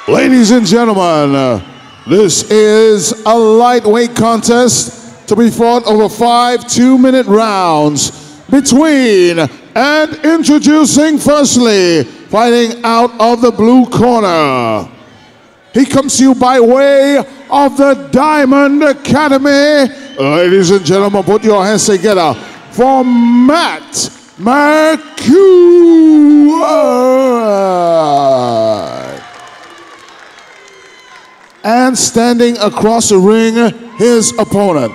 Ladies and gentlemen, this is a lightweight contest to be fought over 5 2-minute rounds between and introducing firstly, fighting out of the blue corner. He comes to you by way of the Diamond Academy. Ladies and gentlemen, put your hands together for Matt McKeown. And standing across the ring, his opponent.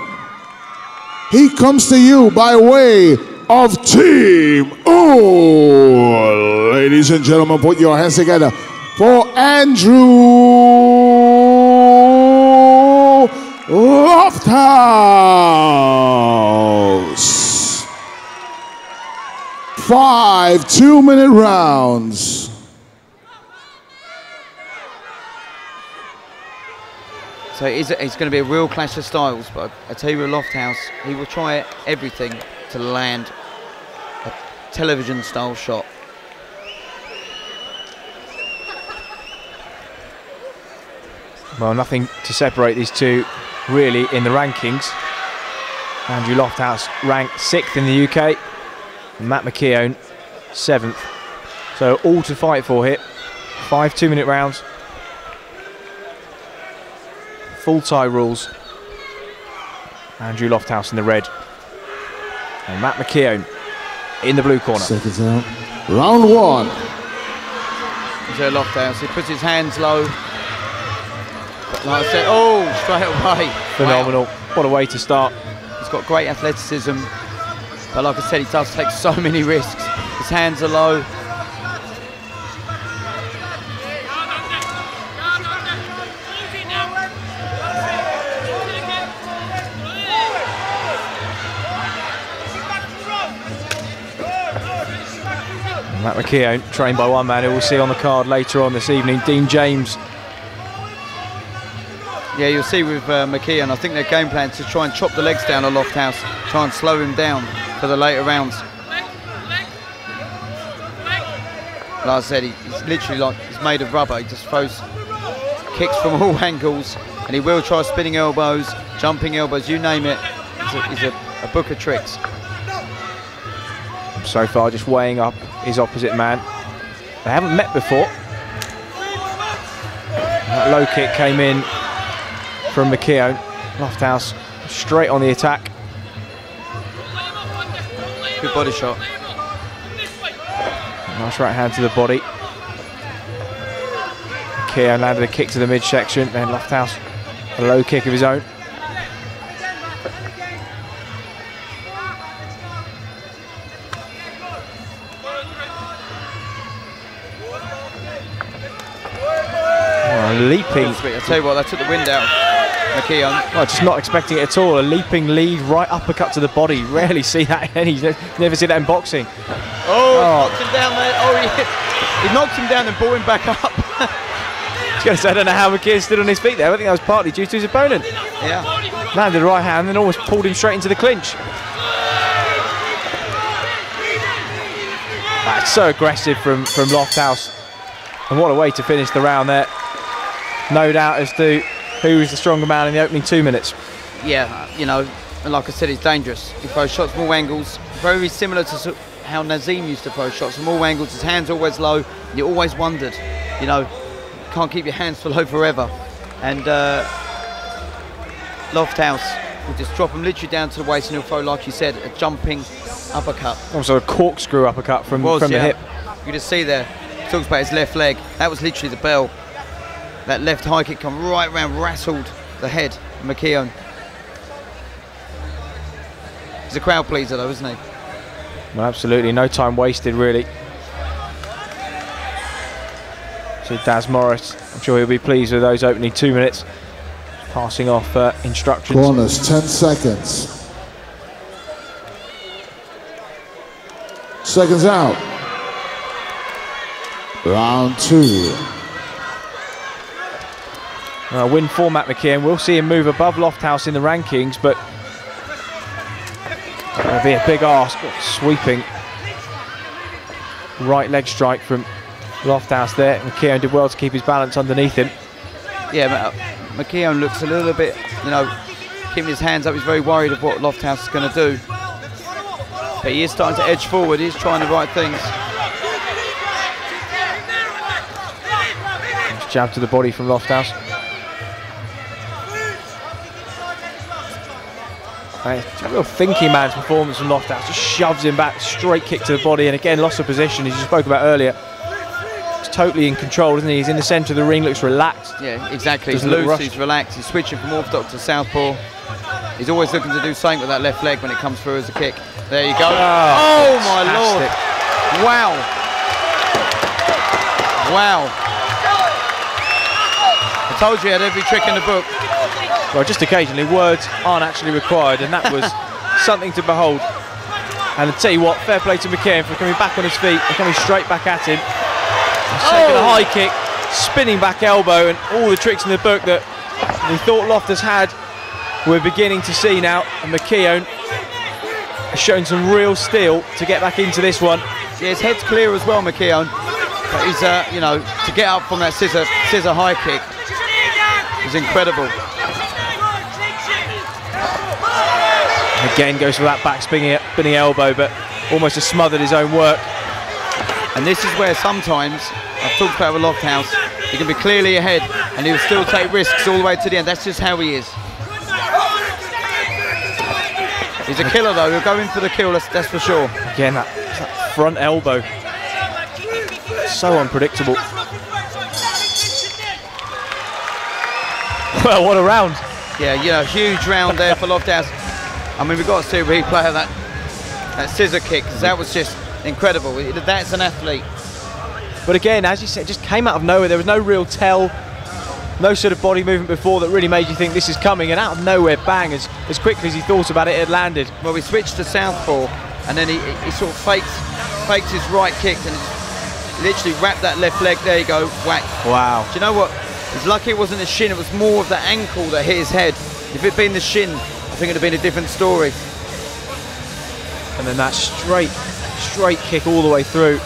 He comes to you by way of Team Ooh. Ladies and gentlemen, put your hands together for Andrew Lofthouse. 5 2-minute rounds. So it's going to be a real clash of styles, but I tell you with Lofthouse, he will try everything to land a television-style shot. Well, nothing to separate these two really in the rankings. Andrew Lofthouse ranked 6th in the UK, and Matt McKeown 7th. So all to fight for here. 5 2-minute rounds. Full tie rules. Andrew Lofthouse in the red. And Matt McKeown in the blue corner. Seconds out. Round 1. Here's Lofthouse. He puts his hands low. But like I said, oh, straight away. Phenomenal. Wow. What a way to start. He's got great athleticism. But like I said, he does take so many risks. His hands are low. Matt McKeown, trained by one man who we'll see on the card later on this evening, Dean James. Yeah, you'll see with McKeown, I think their game plan is to try and chop the legs down on Lofthouse, try and slow him down for the later rounds. Like I said, he's literally like, he's made of rubber. He just throws kicks from all angles, and he will try spinning elbows, jumping elbows, you name it. He's a book of tricks. So far, just weighing up his opposite man. They haven't met before. That low kick came in from McKeown. Lofthouse straight on the attack. Good body shot. Nice right hand to the body. McKeown landed a kick to the midsection, then Lofthouse a low kick of his own. Leaping. I tell you what, that took the wind out. McKeown. Well, just not expecting it at all. A leaping lead, right uppercut to the body. Rarely see that. Never see that in boxing. Oh, knocked him down there. Oh, he knocked him down and brought him back up. I was going to say, I don't know how McKeown stood on his feet there. I think that was partly due to his opponent. Yeah. Landed the right hand and almost pulled him straight into the clinch. That's so aggressive from Lofthouse. And what a way to finish the round there. No doubt as to who is the stronger man in the opening 2 minutes. Yeah, you know, and like I said, he's dangerous. He throws shots from all angles, very similar to how Nazim used to throw shots from all angles. His hands always low. You always wondered, you know, can't keep your hands low forever. And Lofthouse will just drop him literally down to the waist, and he'll throw, like you said, a jumping uppercut. Also a corkscrew uppercut from the hip. You can just see there, he talks about his left leg. That was literally the bell. That left high kick come right round, rattled the head of McKeown. He's a crowd pleaser though, isn't he? Well, absolutely, no time wasted really. So Daz Morris, I'm sure he'll be pleased with those opening 2 minutes. Passing off instructions. Corners, 10 seconds. Seconds out. Round 2. Win for Matt McKeown. We'll see him move above Lofthouse in the rankings, but it'll be a big ask. Sweeping right leg strike from Lofthouse there. McKeown did well to keep his balance underneath him. Yeah, McKeown looks a little bit, you know, keeping his hands up. He's very worried of what Lofthouse is going to do. But he is starting to edge forward. He's trying the right things. Nice jab to the body from Lofthouse. It's a real thinking man's performance from Lofthouse. Just shoves him back, straight kick to the body, and again loss of position, as you spoke about earlier. He's totally in control, isn't he? He's in the centre of the ring, looks relaxed. Yeah, exactly. He's loose, he's relaxed, he's switching from orthodox to southpaw. He's always looking to do something with that left leg when it comes through as a kick. There you go. Oh my Lord. Wow. Wow. I told you he had every trick in the book. Well, just occasionally words aren't actually required, and that was something to behold. And I'll tell you what, fair play to McKeown for coming back on his feet and coming straight back at him. Taking a high kick, spinning back elbow, and all the tricks in the book that we thought Loftus had, we're beginning to see now. And McKeown has shown some real steel to get back into this one. Yeah, his head's clear as well, McKeown. But he's, you know, to get up from that scissor high kick is incredible. Again goes for that back spinning elbow, but almost has smothered his own work. And this is where sometimes, I've talked about with Lofthouse, he can be clearly ahead and he'll still take risks all the way to the end. That's just how he is. He's a killer though, he'll go in for the kill, that's for sure. Again, that front elbow, so unpredictable. Well, what a round. Yeah, you know, huge round there for Lofthouse. I mean, we've got to see a replay of that scissor kick, because that was just incredible. That's an athlete. But again, as you said, just came out of nowhere. There was no real tell, no sort of body movement before that really made you think this is coming, and out of nowhere, bang, as quickly as he thought about it, it had landed. Well, we switched to southpaw, and then he sort of faked his right kick, and literally wrapped that left leg. There you go, whack. Wow. Do you know what? He's lucky it wasn't the shin, it was more of the ankle that hit his head. If it'd been the shin, I think it'd have been a different story. And then that straight kick all the way through,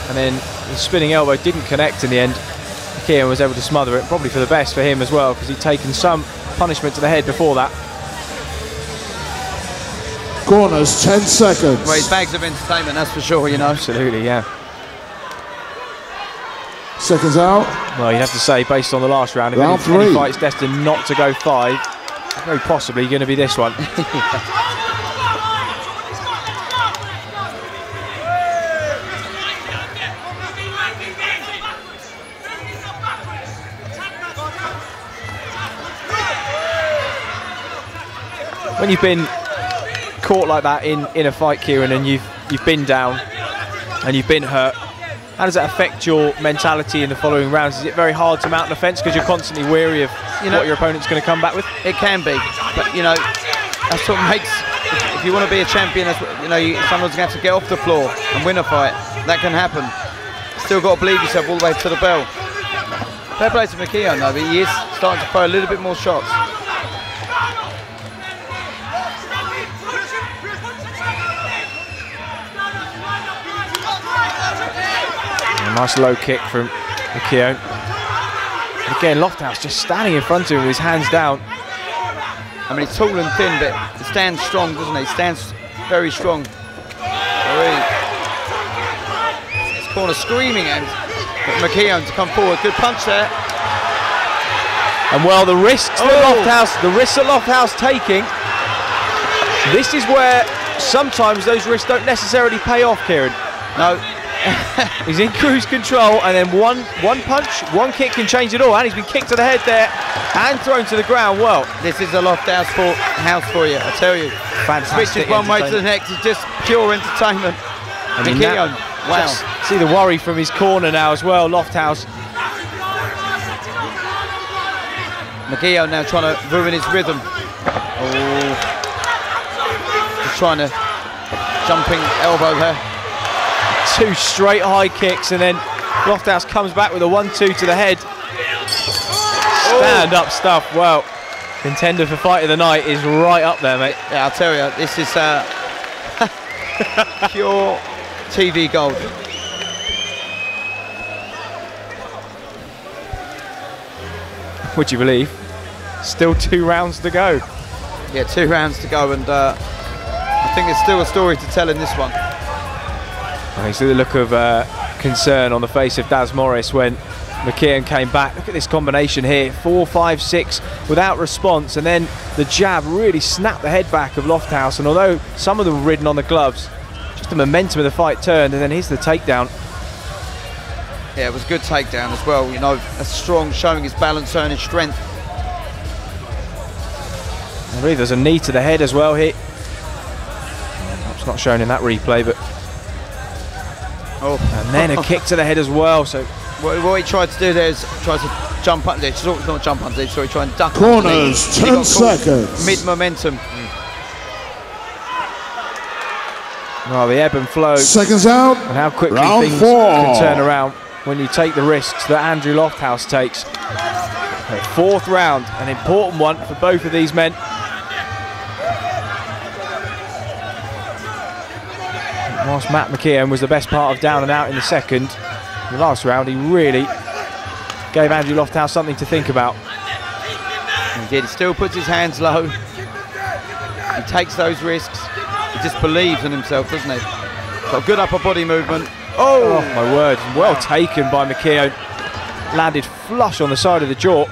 and then the spinning elbow didn't connect in the end. McKeown was able to smother it, probably for the best for him as well, because he'd taken some punishment to the head before that. Corners, 10 seconds. Well, his bags of entertainment, that's for sure, you know. Absolutely, yeah. Seconds out. Well, you'd have to say, based on the last round, if Round any 3. fight's destined not to go 5, very possibly going to be this one. When you've been caught like that in a fight, Kieran, and you've been down and you've been hurt, how does that affect your mentality in the following rounds? Is it very hard to mount an offence because you're constantly weary of what your opponent's going to come back with? It can be, but you know, that's what makes, if you want to be a champion, that's what, you know, sometimes you have to get off the floor and win a fight. That can happen. Still got to believe yourself all the way to the bell. Fair play to McKeown though, but he is starting to throw a little bit more shots. A nice low kick from McKeown. Again, Lofthouse just standing in front of him with his hands down. I mean, he's tall and thin, but he stands strong, doesn't he? He stands very strong. This corner screaming at McKeown to come forward. Good punch there. And well, the risks that Lofthouse taking, this is where sometimes those risks don't necessarily pay off, Kieran. No. He's in cruise control, and then one punch, one kick can change it all. And he's been kicked to the head there and thrown to the ground. Well, this is a Lofthouse house for you, I tell you. Fantastic. Switches one way to the next, it's just pure entertainment. McKeown, wow. See the worry from his corner now as well, Lofthouse. McKeown now trying to ruin his rhythm. Oh, just trying to jumping elbow there. 2 straight high kicks, and then Lofthouse comes back with a 1-2 to the head. Stand up stuff. Well, contender for fight of the night is right up there, mate. Yeah, I'll tell you, this is pure TV gold. Would you believe? Still 2 rounds to go. Yeah, 2 rounds to go, and I think there's still a story to tell in this one. I see the look of concern on the face of Daz Morris when McKeown came back. Look at this combination here, 4, 5, 6 without response, and then the jab really snapped the head back of Lofthouse. And although some of them were ridden on the gloves, just the momentum of the fight turned, and then here's the takedown. Yeah, it was a good takedown as well. You know, a strong, showing his balance, showing his strength. I believe there's a knee to the head as well here. It's not shown in that replay, but and then a kick to the head as well. So what he tried to do there is try to jump under. Not jump under. Sorry, try and duck. Corners, 10 seconds. Mid momentum. Well, the ebb and flow. Seconds out. And how quickly Round things 4. can turn around when you take the risks that Andrew Lofthouse takes. The 4th round, an important one for both of these men. Whilst Matt McKeown was the best part of down and out in the second, the last round he really gave Andrew Lofthouse something to think about. He did. He still puts his hands low. He takes those risks. He just believes in himself, doesn't he? Got a good upper body movement. Oh my word, well taken by McKeown. Landed flush on the side of the jaw.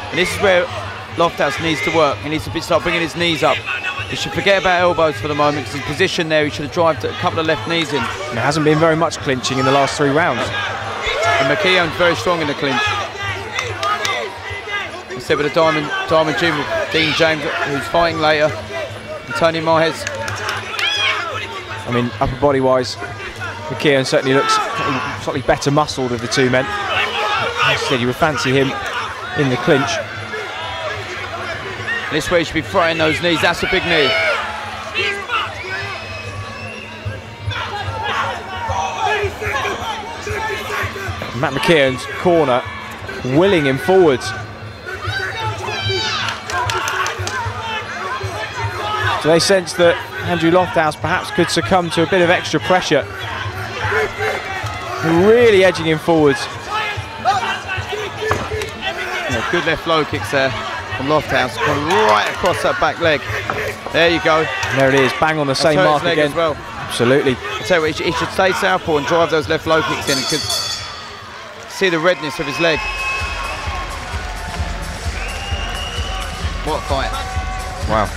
And this is where Lofthouse needs to work. He needs to start bringing his knees up. He should forget about elbows for the moment, because his position there, he should have drived a couple of left knees in. There hasn't been very much clinching in the last 3 rounds. And McKeown's very strong in the clinch. He said with a Diamond Gym with Dean James, who's fighting later, and Tony Mahez. I mean, upper body wise, McKeown certainly looks slightly better muscled of the 2 men. As I said, you would fancy him in the clinch. And this way he should be frying those knees. That's a big knee. Matt McKeown's corner willing him forwards. So they sense that Andrew Lofthouse perhaps could succumb to a bit of extra pressure. Really edging him forwards. Yeah, good left low kicks there from Lofthouse, going right across that back leg. There you go. There it is, bang on the same mark again. As well. Absolutely. I tell you what, he should stay southpaw and drive those left low kicks in, and could see the redness of his leg. What a fight. Wow.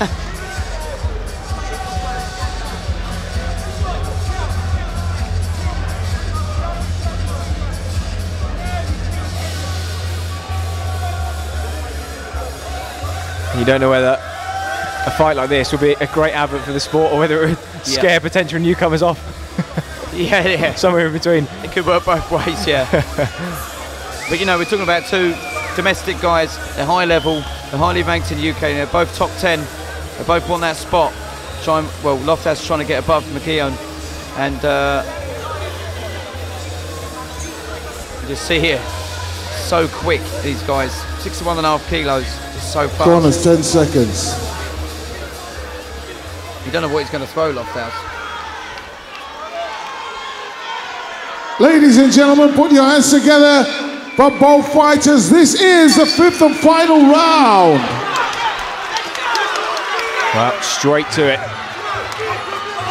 You don't know whether a fight like this would be a great advert for the sport, or whether it would scare potential newcomers off. Yeah. Somewhere in between. It could work both ways, yeah. But you know, we're talking about 2 domestic guys. They're high level, they're highly ranked in the UK, they're both top 10. They both want that spot. Lofthouse is trying to get above McKeown. And you just see here, so quick, these guys. 61.5 kilos, just so fast. Corners, 10 seconds. You don't know what he's going to throw, Lofthouse. Ladies and gentlemen, put your hands together for both fighters. This is the 5th and final round. Well, straight to it.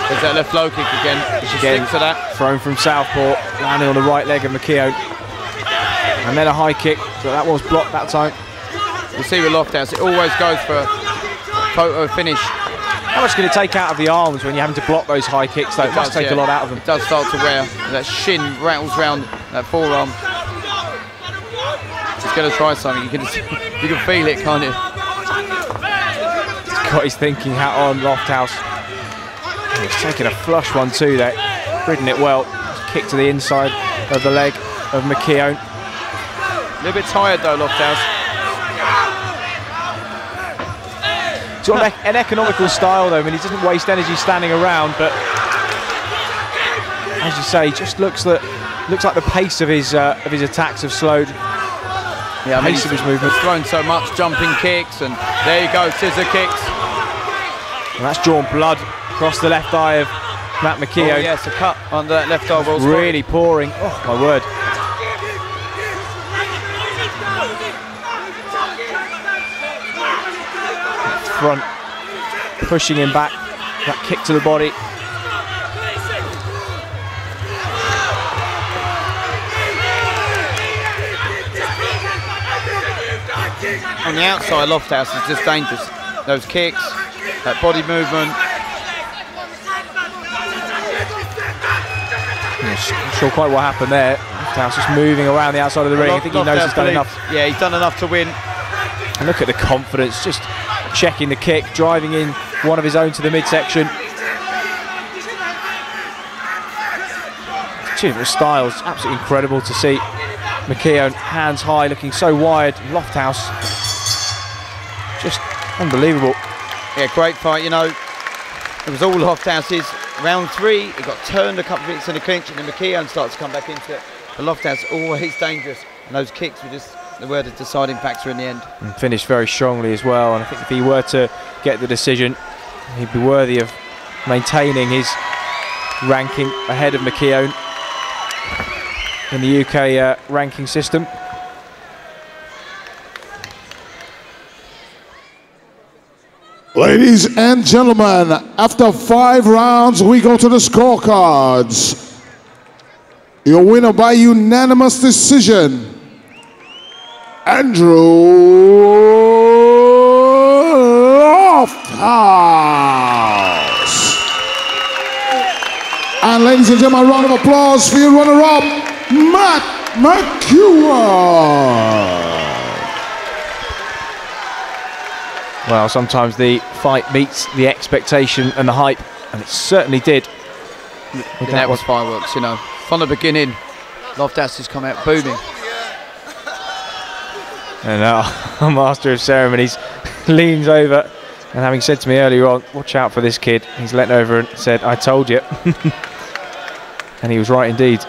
There's that left low kick again. Again, stick to that. Thrown from southpaw, landing on the right leg of McKeown. And then a high kick, but that was blocked that time. You see with Lofthouse, it always goes for a photo finish. How much can it take out of the arms when you're having to block those high kicks, though? It must take a lot out of them. It does start to wear. That shin rattles round that forearm. He's going to try something. You can feel it, can't you? He's got his thinking hat on, Lofthouse. He's taking a flush one too there. Ridden it well. Kick to the inside of the leg of McKeown. A little bit tired though, Lofthouse. Sort of an economical style though. I mean, he doesn't waste energy standing around, but as you say, just looks like the pace of his attacks have slowed. Yeah, I mean, pace of his movement. He's thrown so much jumping kicks, and there you go, scissor kicks. And that's drawn blood across the left eye of Matt McKeown. Oh yes, a cut under that left eye. Really pouring. Oh my word. Front, pushing him back. That kick to the body. On the outside, Lofthouse is just dangerous. Those kicks, that body movement. Not sure quite what happened there. Lofthouse just moving around the outside of the ring. I think he knows he's done enough. Yeah, he's done enough to win. And look at the confidence, just checking the kick, driving in one of his own to the midsection. Two different styles, absolutely incredible to see. McKeown, hands high, looking so wide. Lofthouse, just unbelievable. Yeah, great fight, you know. It was all Lofthouse's. Round 3, it got turned a couple of minutes in the clinch, and then McKeown starts to come back into it. But Lofthouse always dangerous, and those kicks were just the deciding factor in the end. And finished very strongly as well, and I think if he were to get the decision, he'd be worthy of maintaining his ranking ahead of McKeown in the UK ranking system. Ladies and gentlemen, after 5 rounds, we go to the scorecards. Your winner by unanimous decision, Andrew Lofthouse. And ladies and gentlemen, a round of applause for your runner-up, Matt McKeown. Well, sometimes the fight meets the expectation and the hype, and it certainly did. And that was fireworks, you know. From the beginning, Lofthouse has come out booming. And our master of ceremonies leans over, and having said to me earlier on, watch out for this kid, he's leant over and said, "I told you." And he was right indeed.